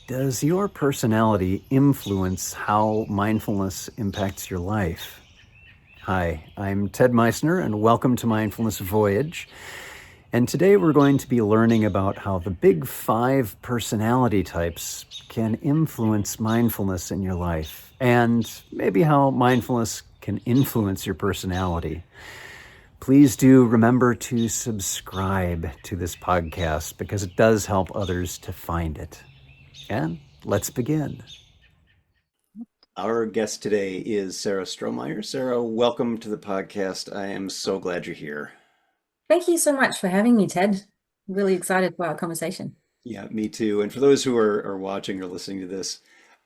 Does your personality influence how mindfulness impacts your life? Hi, I'm Ted Meissner, and welcome to Mindfulness Voyage. And today we're going to be learning about how the big five personality types can influence mindfulness in your life, and maybe how mindfulness can influence your personality. Please do remember to subscribe to this podcast because it does help others to find it. And let's begin. Our guest today is Sarah Strohmaier. Sarah, welcome to the podcast. I am so glad you're here. Thank you so much for having me, Ted. Really excited for our conversation. Yeah, me too. And for those who are watching or listening to this,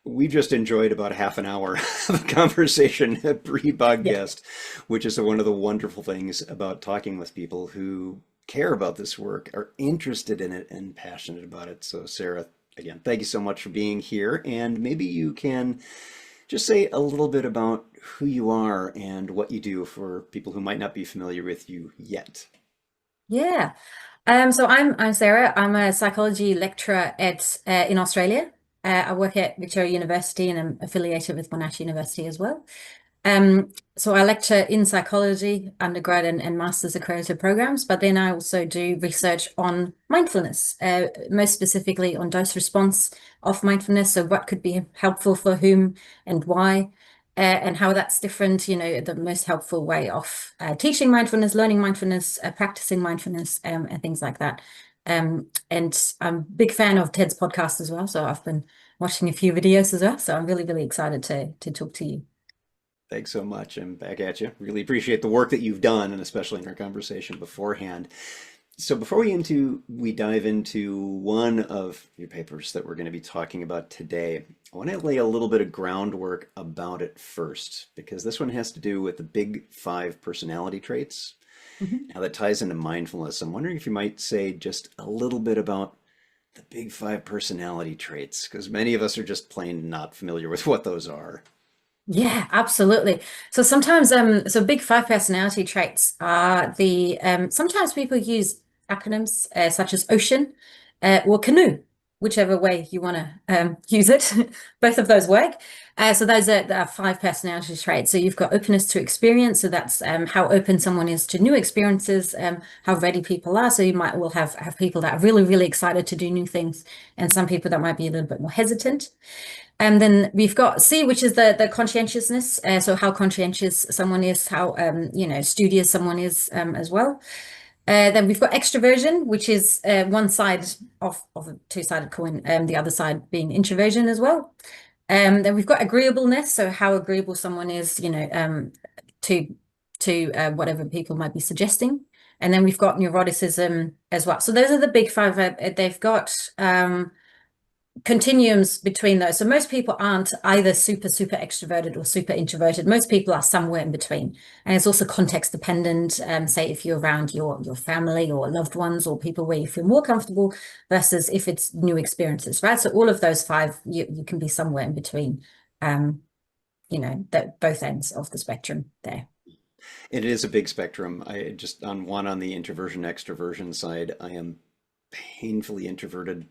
we just enjoyed about half an hour of conversation Yeah. pre-podcast, which is one of the wonderful things about talking with people who care about this work, are interested in it, and passionate about it. So, Sarah, again, thank you so much for being here. And maybe you can just say a little bit about who you are and what you do for people who might not be familiar with you yet. Yeah. So I'm Sarah. I'm a psychology lecturer at in Australia. I work at Victoria University and I'm affiliated with Monash University as well. So I lecture in psychology, undergrad and master's accredited programs, but then I also do research on mindfulness, most specifically on dose response of mindfulness. So what could be helpful for whom and why, and how that's different, the most helpful way of teaching mindfulness, learning mindfulness, practicing mindfulness, and things like that. And I'm a big fan of Ted's podcast as well. So I've been watching a few videos as well. So I'm really, really excited to talk to you. Thanks so much. And back at you. Really appreciate the work that you've done, and especially in our conversation beforehand. So before we dive into one of your papers that we're going to be talking about today, I want to lay a little bit of groundwork about it first, because this one has to do with the big five personality traits. Mhm. Now that ties into mindfulness. I'm wondering if you might say just a little bit about the big five personality traits, because many of us are just plain not familiar with what those are. Yeah, absolutely. So sometimes, so big five personality traits are sometimes people use acronyms such as ocean or canoe, whichever way you want to use it. Both of those work. So those are five personality traits. So you've got openness to experience. So that's how open someone is to new experiences, how ready people are. So you might will have people that are really, really excited to do new things, and some people that might be a little bit more hesitant. And then we've got C, which is the conscientiousness. So how conscientious someone is, how studious someone is as well. Then we've got extroversion, which is one side of a two-sided coin, the other side being introversion as well. Then we've got agreeableness, so how agreeable someone is, to whatever people might be suggesting. And then we've got neuroticism as well. So those are the big five. They've got continuums between those. So most people aren't either super, super extroverted or super introverted. Most people are somewhere in between. And it's also context dependent. Say if you're around your family or loved ones or people where you feel more comfortable versus if it's new experiences, right? So all of those five, you can be somewhere in between, that both ends of the spectrum there. It is a big spectrum. I just on the introversion extroversion side, I am painfully introverted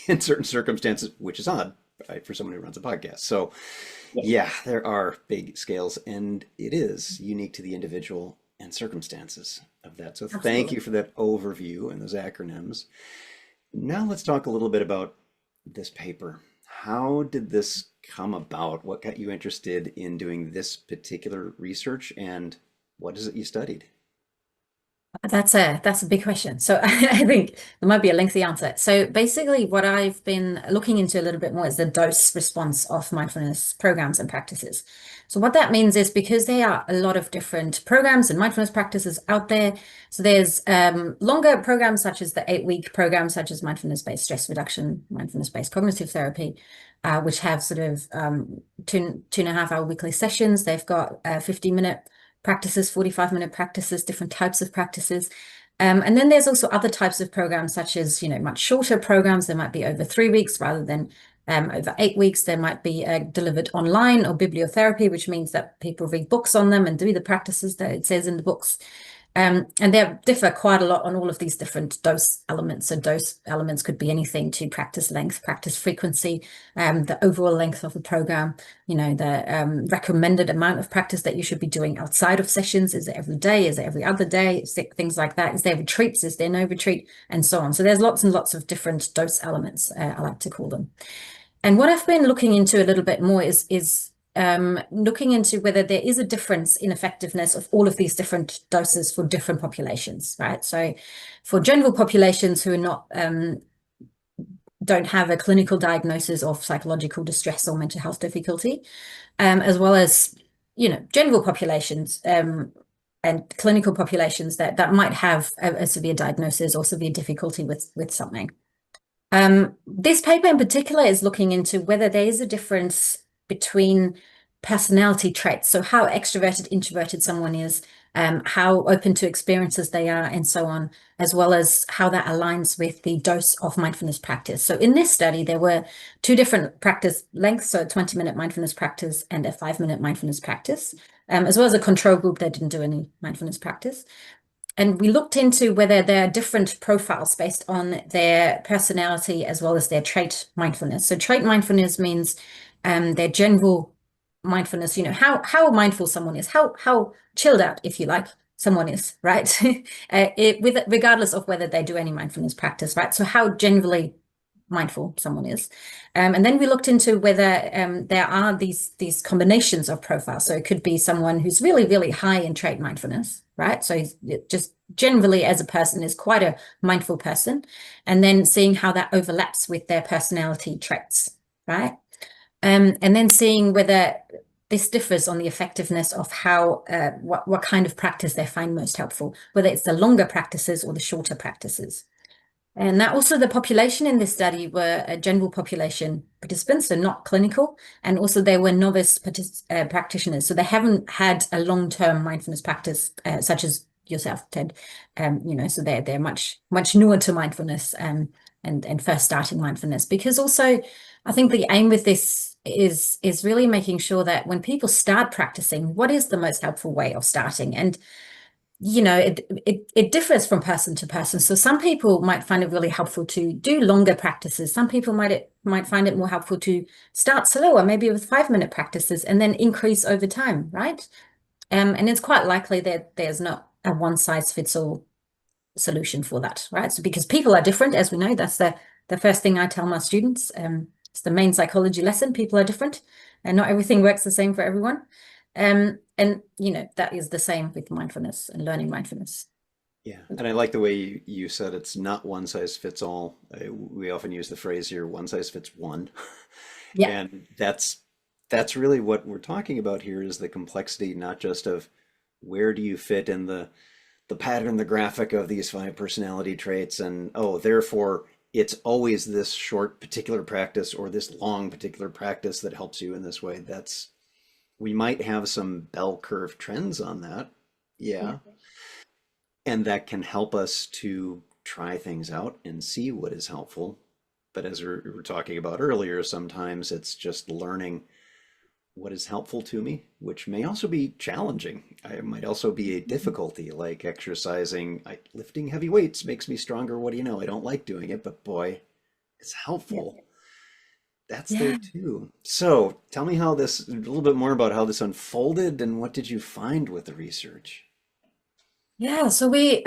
in certain circumstances, which is odd, right, for someone who runs a podcast. So, Yeah, yeah, there are big scales, and it is unique to the individual and circumstances of that. So, thank absolutely. you for that overview and those acronyms. Now, let's talk a little bit about this paper. How did this come about? What got you interested in doing this particular research, and what is it you studied? That's a big question. So I think there might be a lengthy answer. So basically, what I've been looking into a little bit more is the dose response of mindfulness programs and practices. So what that means is because there are a lot of different programs and mindfulness practices out there. So there's longer programs such as the 8-week program, such as mindfulness-based stress reduction, mindfulness-based cognitive therapy, which have sort of 2.5 hour weekly sessions. They've got 50-minute practices, 45-minute practices, different types of practices. And then there's also other types of programs, such as, much shorter programs. They might be over 3 weeks rather than over 8 weeks. They might be delivered online or bibliotherapy, which means that people read books on them and do the practices that it says in the books. And they differ quite a lot on all of these different dose elements. So dose elements could be anything to practice length, practice frequency, the overall length of the program, the recommended amount of practice that you should be doing outside of sessions. Is it every day? Is it every other day? Things like that. Is there retreats? Is there no retreat? And so on. So there's lots and lots of different dose elements, I like to call them. And what I've been looking into a little bit more is looking into whether there is a difference in effectiveness of all of these different doses for different populations, right? So for general populations who are not don't have a clinical diagnosis of psychological distress or mental health difficulty, as well as general populations and clinical populations that might have a severe diagnosis or severe difficulty with something. This paper in particular is looking into whether there is a difference between personality traits, so how extroverted, introverted someone is, how open to experiences they are, and so on, as well as how that aligns with the dose of mindfulness practice. So in this study, there were two different practice lengths, so a 20-minute mindfulness practice and a 5-minute mindfulness practice, as well as a control group that didn't do any mindfulness practice. And we looked into whether there are different profiles based on their personality as well as their trait mindfulness. So trait mindfulness means their general mindfulness, how mindful someone is, how chilled out, if you like, someone is, right? Regardless of whether they do any mindfulness practice, right? So how generally mindful someone is. And then we looked into whether there are these combinations of profiles. So it could be someone who's really, really high in trait mindfulness, right? So he's just generally as a person is quite a mindful person, and then seeing how that overlaps with their personality traits, right? And then seeing whether this differs on the effectiveness of how what kind of practice they find most helpful, whether it's the longer practices or the shorter practices. And that also the population in this study were a general population participants, so not clinical, and also they were novice practitioners. So they haven't had a long-term mindfulness practice such as yourself, Ted. So they're much newer to mindfulness and first starting mindfulness. Because also, I think the aim with this is really making sure that when people start practicing, what is the most helpful way of starting? And it differs from person to person. So some people might find it really helpful to do longer practices. Some people might find it more helpful to start slower, maybe with 5-minute practices, and then increase over time, right? And it's quite likely that there's not a one-size-fits-all solution for that, right? So because people are different, as we know, that's the first thing I tell my students. It's the main psychology lesson. People are different, and not everything works the same for everyone. And that is the same with mindfulness and learning mindfulness. Yeah, and I like the way you said it's not one size fits all. We often use the phrase here, one size fits one. Yeah. And that's really what we're talking about here is the complexity, not just of where do you fit in the pattern, the graphic of these 5 personality traits, and oh, therefore it's always this short particular practice or this long particular practice that helps you in this way. We might have some bell curve trends on that. Yeah. And that can help us to try things out and see what is helpful. But as we were talking about earlier, sometimes it's just learning what is helpful to me, which may also be challenging. It might also be a difficulty, like exercising, lifting heavy weights makes me stronger. What do you know? I don't like doing it, but boy, it's helpful. That's there too. So tell me a little bit more about how this unfolded and what did you find with the research? Yeah, so we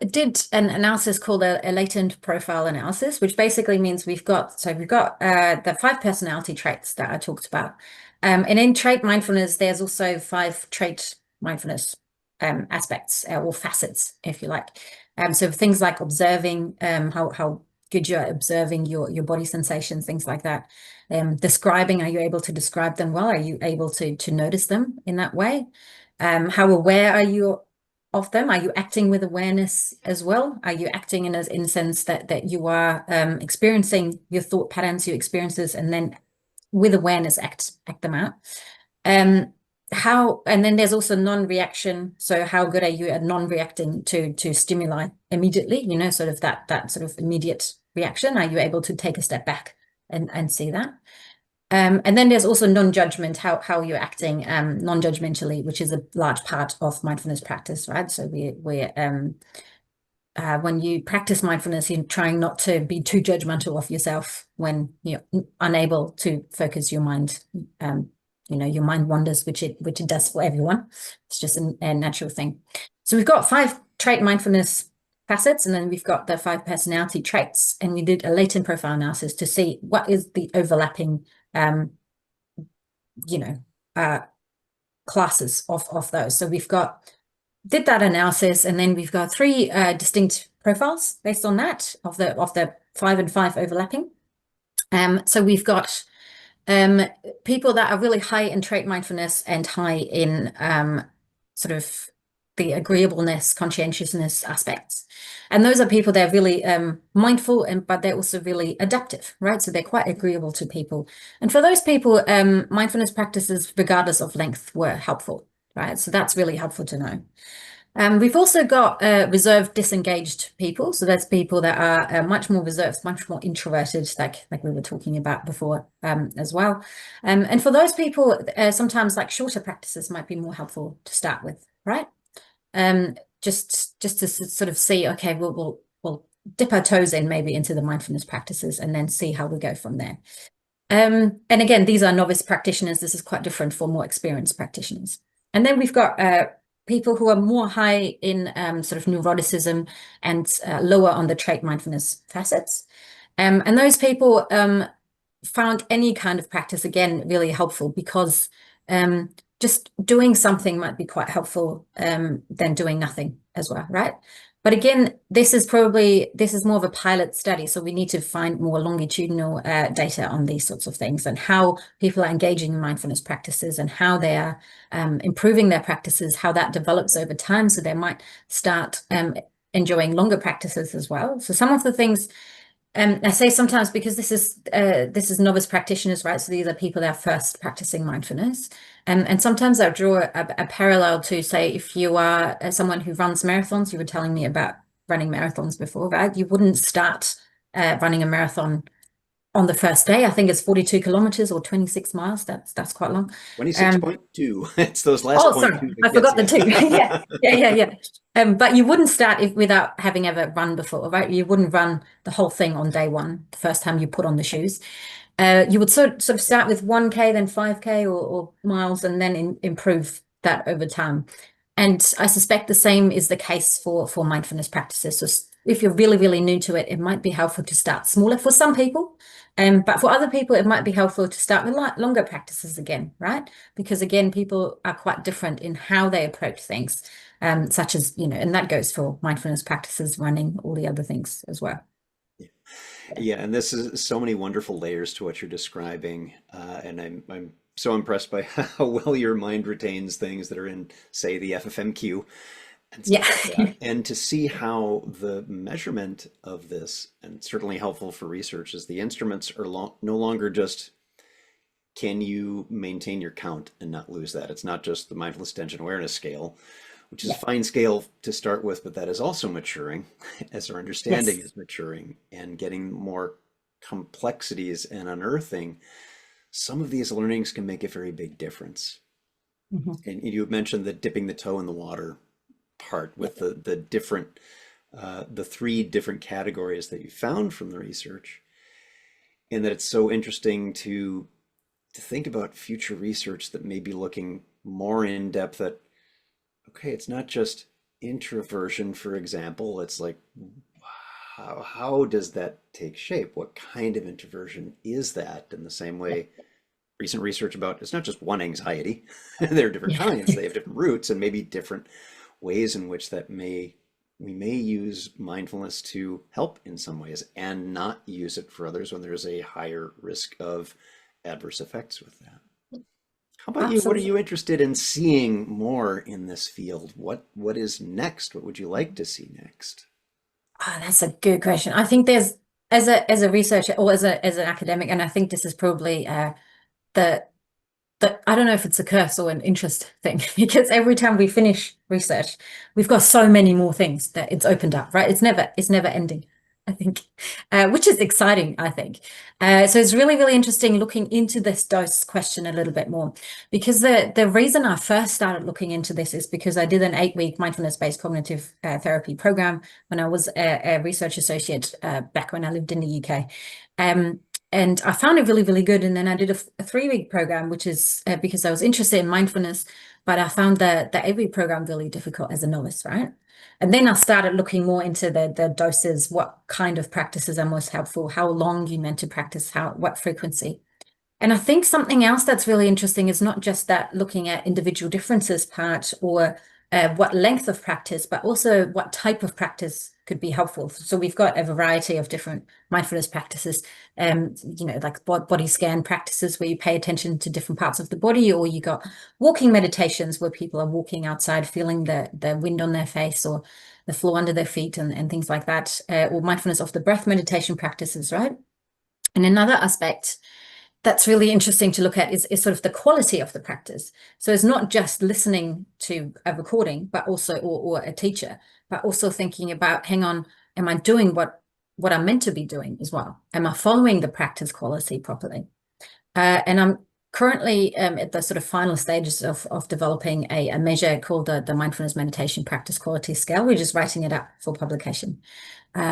did an analysis called a latent profile analysis, which basically means we've got the 5 personality traits that I talked about. And in trait mindfulness, there's also 5 trait mindfulness aspects or facets, if you like. So things like observing, how good you're observing your body sensations, things like that. Describing, are you able to describe them well? Are you able to notice them in that way? How aware are you of them? Are you acting with awareness as well? Are you acting in a sense that you are experiencing your thought patterns, your experiences, and then with awareness act them out? And then there's also non-reaction. So how good are you at non-reacting to stimuli immediately? Sort of that sort of immediate reaction. Are you able to take a step back and see that? And then there's also non-judgment, how you're acting non-judgmentally, which is a large part of mindfulness practice, right? So when you practice mindfulness, you're trying not to be too judgmental of yourself when you're unable to focus your mind. Your mind wanders, which it does for everyone. It's just a natural thing. So we've got 5 trait mindfulness facets, and then we've got the 5 personality traits. And we did a latent profile analysis to see what is the overlapping, you know, classes of those. So we've did that analysis, and then we've got 3 distinct profiles based on that of the 5 and 5 overlapping. So we've got people that are really high in trait mindfulness and high in sort of the agreeableness, conscientiousness aspects. And those are people that are really mindful, but they're also really adaptive, right? So they're quite agreeable to people. And for those people, mindfulness practices, regardless of length, were helpful, right? So that's really helpful to know. We've also got reserved, disengaged people. So that's people that are much more reserved, much more introverted, like we were talking about before as well. And for those people, sometimes like shorter practices might be more helpful to start with, right? Just to sort of see, okay, we'll dip our toes in maybe into the mindfulness practices and then see how we go from there. And again, these are novice practitioners. This is quite different for more experienced practitioners. And then we've got people who are more high in sort of neuroticism and lower on the trait mindfulness facets. And those people found any kind of practice, again, really helpful because just doing something might be quite helpful than doing nothing as well, right? But again, this is more of a pilot study, so we need to find more longitudinal data on these sorts of things and how people are engaging in mindfulness practices and how they are improving their practices, how that develops over time, so they might start enjoying longer practices as well. So some of the things I say sometimes, because this is novice practitioners, right? So these are people that are first practicing mindfulness. And sometimes I draw a parallel to, say, if you are someone who runs marathons. You were telling me about running marathons before, right? You wouldn't start running a marathon on the first day. I think it's 42 kilometers or 26 miles. That's quite long. 26.2. It's those last Oh, point sorry, two I that forgot the gets you. 2. Yeah. But you wouldn't start without having ever run before, right? You wouldn't run the whole thing on day 1, the first time you put on the shoes. You would sort of start with 1K, then 5K or miles, and then improve that over time. And I suspect the same is the case for mindfulness practices. So if you're really, really new to it, it might be helpful to start smaller for some people. But for other people, it might be helpful to start with longer practices again, right? Because again, people are quite different in how they approach things, such as, and that goes for mindfulness practices, running, all the other things as well. Yeah, and this is so many wonderful layers to what you're describing, and I'm so impressed by how well your mind retains things that are in, say, the FFMQ and Yeah. stuff like that. And to see how the measurement of this, and certainly helpful for research, is the instruments are no longer just can you maintain your count and not lose that. It's not just the mindfulness attention awareness scale, which is a Yeah. fine scale to start with, but that is also maturing as our understanding Yes. is maturing and getting more complexities and unearthing. Some of these learnings can make a very big difference. Mhm. And you mentioned the dipping the toe in the water part Yeah. with the different, the 3 different categories that you found from the research, and that it's so interesting to think about future research that may be looking more in depth at, okay, it's not just introversion, for example. It's like, how does that take shape? What kind of introversion is that? In the same way, recent research about it's not just one anxiety. There are different Yeah. kinds. They have different roots and maybe different ways in which we may use mindfulness to help in some ways and not use it for others when there's a higher risk of adverse effects with that. How about you? What are Absolutely. you interested in seeing more in this field? What is next? What would you like to see next? Oh, that's a good question. I think there's, as a researcher or as an academic, and I think this is probably the I don't know if it's a curse or an interest thing, because every time we finish research, we've got so many more things that it's opened up, right? It's never ending. I think, which is exciting, I think. So it's really, really interesting looking into this dose question a little bit more, because the reason I first started looking into this is because I did an 8-week mindfulness-based cognitive therapy program when I was a research associate back when I lived in the UK. And I found it really, really good. And then I did a 3-week program, which is because I was interested in mindfulness, but I found the 8-week program really difficult as a novice, right? And then I started looking more into the doses, what kind of practices are most helpful, how long you meant to practice, what frequency. And I think something else that's really interesting is not just that looking at individual differences part or what length of practice, but also what type of practice could be helpful. So we've got a variety of different mindfulness practices, like body scan practices where you pay attention to different parts of the body, or you got walking meditations where people are walking outside, feeling the wind on their face or the floor under their feet and things like that, or mindfulness of the breath meditation practices, right? And another aspect that's really interesting to look at is sort of the quality of the practice. So it's not just listening to a recording, but also, or a teacher, but also thinking about, hang on, am I doing what I'm meant to be doing as well? Am I following the practice quality properly? And I'm currently at the sort of final stages of developing a measure called the Mindfulness Meditation Practice Quality Scale. We're just writing it up for publication.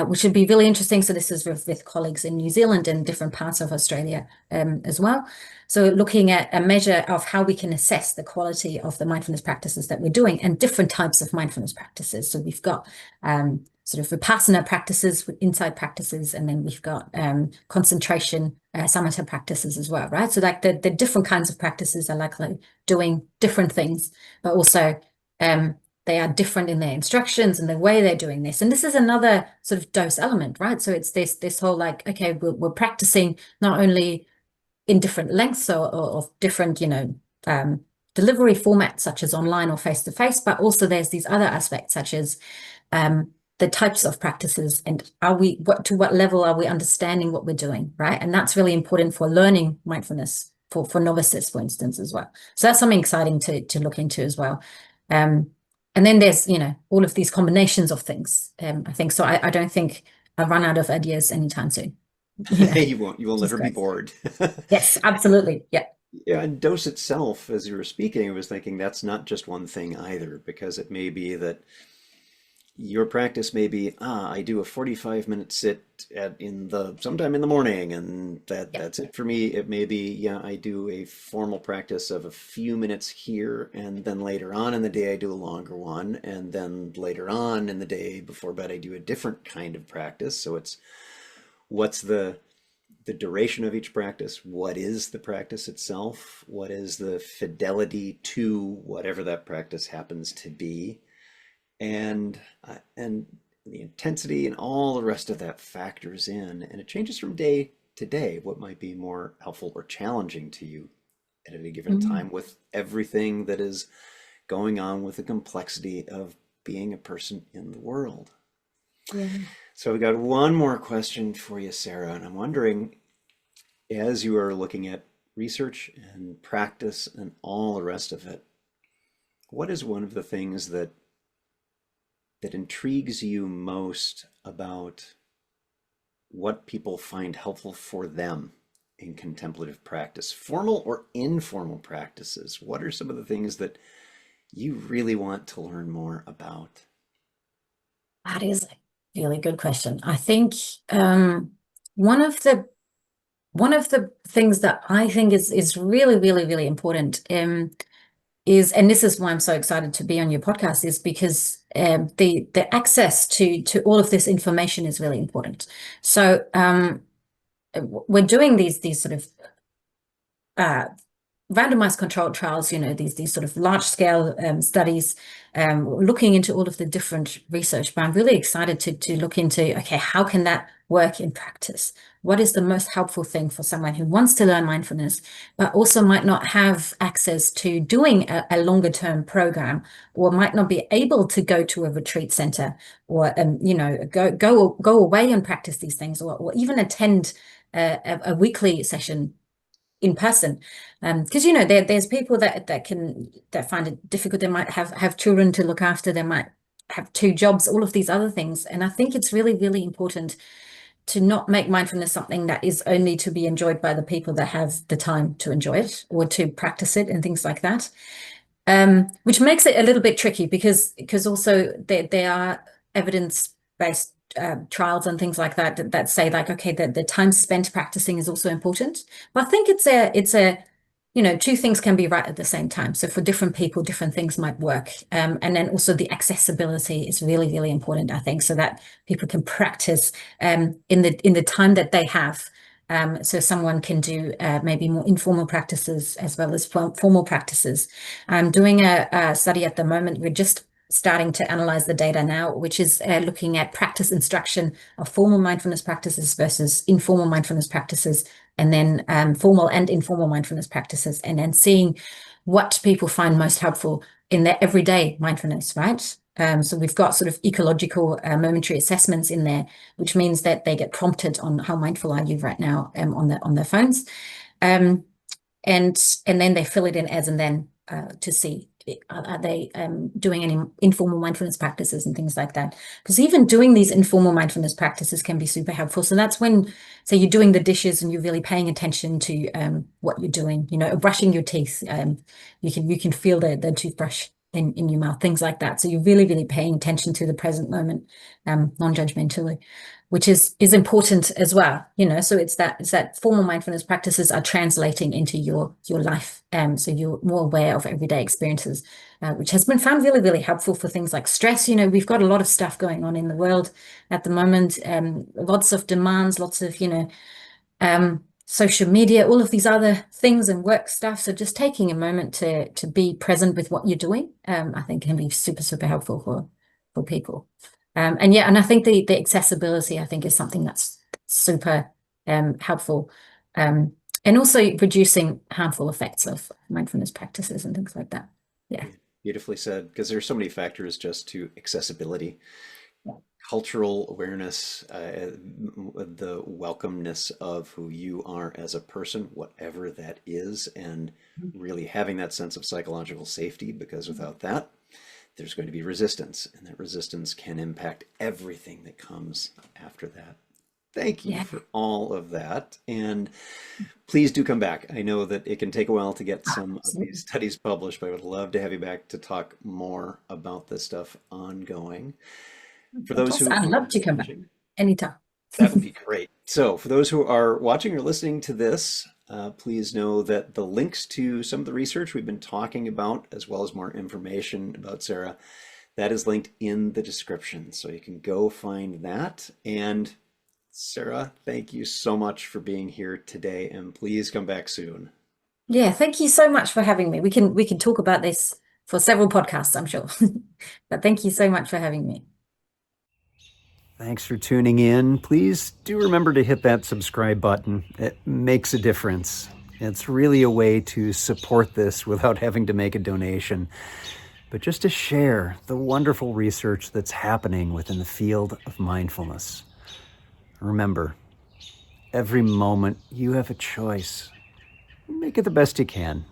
Which would be really interesting. So this is with colleagues in New Zealand and different parts of Australia as well. So looking at a measure of how we can assess the quality of the mindfulness practices that we're doing and different types of mindfulness practices. So we've got sort of vipassana practices with insight practices, and then we've got concentration samatha practices as well, right? So like the different kinds of practices are likely doing different things, but also they are different in their instructions and the way they're doing this. And this is another sort of dose element, right? So it's this whole like, okay, we're practicing not only in different lengths or of different, delivery formats, such as online or face-to-face, but also there's these other aspects, such as the types of practices and to what level are we understanding what we're doing, right? And that's really important for learning mindfulness for novices, for instance, as well. So that's something exciting to look into as well. And then there's, all of these combinations of things. I think so. I don't think I'll run out of ideas anytime soon. You won't. You will never be bored. Yes, absolutely. Yeah. Yeah, and dose itself, as you were speaking, I was thinking that's not just one thing either, because it may be that your practice may be, I do a 45-minute sit sometime in the morning, and that's it for me. It may be, yeah, I do a formal practice of a few minutes here, and then later on in the day I do a longer one, and then later on in the day before bed I do a different kind of practice. So it's what's the duration of each practice? What is the practice itself? What is the fidelity to whatever that practice happens to be? And the intensity and all the rest of that factors in, and it changes from day to day what might be more helpful or challenging to you at any given time, with everything that is going on with the complexity of being a person in the world. Yeah. So we got one more question for you, Sarah, and I'm wondering, as you are looking at research and practice and all the rest of it, what is one of the things that intrigues you most about what people find helpful for them in contemplative practice, formal or informal practices? What are some of the things that you really want to learn more about? That is a really good question. I think one of the things that I think is really, really, really important is, and this is why I'm so excited to be on your podcast, is because the access to all of this information is really important. So we're doing these sort of randomized controlled trials, these sort of large scale studies, looking into all of the different research. But I'm really excited to look into, okay, how can that work in practice? What is the most helpful thing for someone who wants to learn mindfulness, but also might not have access to doing a longer term program, or might not be able to go to a retreat center, or go away and practice these things, or even attend a weekly session in person, because there's people that find it difficult. They might have children to look after. They might have two jobs, all of these other things. And I think it's really, really important to not make mindfulness something that is only to be enjoyed by the people that have the time to enjoy it or to practice it and things like that. Which makes it a little bit tricky because also there are evidence-based trials and things like that say like, okay, the time spent practicing is also important. But I think it's a two things can be right at the same time. So for different people, different things might work. And then also the accessibility is really, really important, I think, so that people can practice in the time that they have. So someone can do maybe more informal practices as well as formal practices. I'm doing a study at the moment. We're just starting to analyze the data now, which is looking at practice instruction of formal mindfulness practices versus informal mindfulness practices, and then formal and informal mindfulness practices, and then seeing what people find most helpful in their everyday mindfulness, right? So we've got sort of ecological momentary assessments in there, which means that they get prompted on how mindful are you right now on their phones. And then they fill it in as and then to see are they doing any informal mindfulness practices and things like that. Because even doing these informal mindfulness practices can be super helpful. So that's when, say, you're doing the dishes and you're really paying attention to what you're doing, or brushing your teeth. You can feel the toothbrush in your mouth, things like that. So you're really, really paying attention to the present moment, non-judgmentally, which is important as well. So it's that formal mindfulness practices are translating into your life. So you're more aware of everyday experiences, which has been found really, really helpful for things like stress. We've got a lot of stuff going on in the world at the moment, lots of demands, lots of, social media, all of these other things and work stuff. So just taking a moment to be present with what you're doing, I think can be super, super helpful for people. And I think the accessibility, I think, is something that's super helpful. And also reducing harmful effects of mindfulness practices and things like that. Yeah. Beautifully said, because there's so many factors just to accessibility. Yeah. Cultural awareness, the welcomeness of who you are as a person, whatever that is, and really having that sense of psychological safety, because without that, there's going to be resistance, and that resistance can impact everything that comes after that. Thank you for all of that. And please do come back. I know that it can take a while to get some of these studies published, but I would love to have you back to talk more about this stuff ongoing. For those who I'd love to come back anytime. That would be great. So for those who are watching or listening to this, please know that the links to some of the research we've been talking about, as well as more information about Sarah, that is linked in the description. So you can go find that. And Sarah, thank you so much for being here today, and please come back soon. Yeah, thank you so much for having me. We can talk about this for several podcasts, I'm sure. But thank you so much for having me. Thanks for tuning in. Please do remember to hit that subscribe button. It makes a difference. It's really a way to support this without having to make a donation, but just to share the wonderful research that's happening within the field of mindfulness. Remember, every moment you have a choice. Make it the best you can.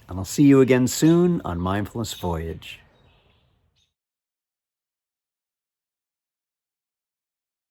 And I'll see you again soon on Mindfulness Voyage.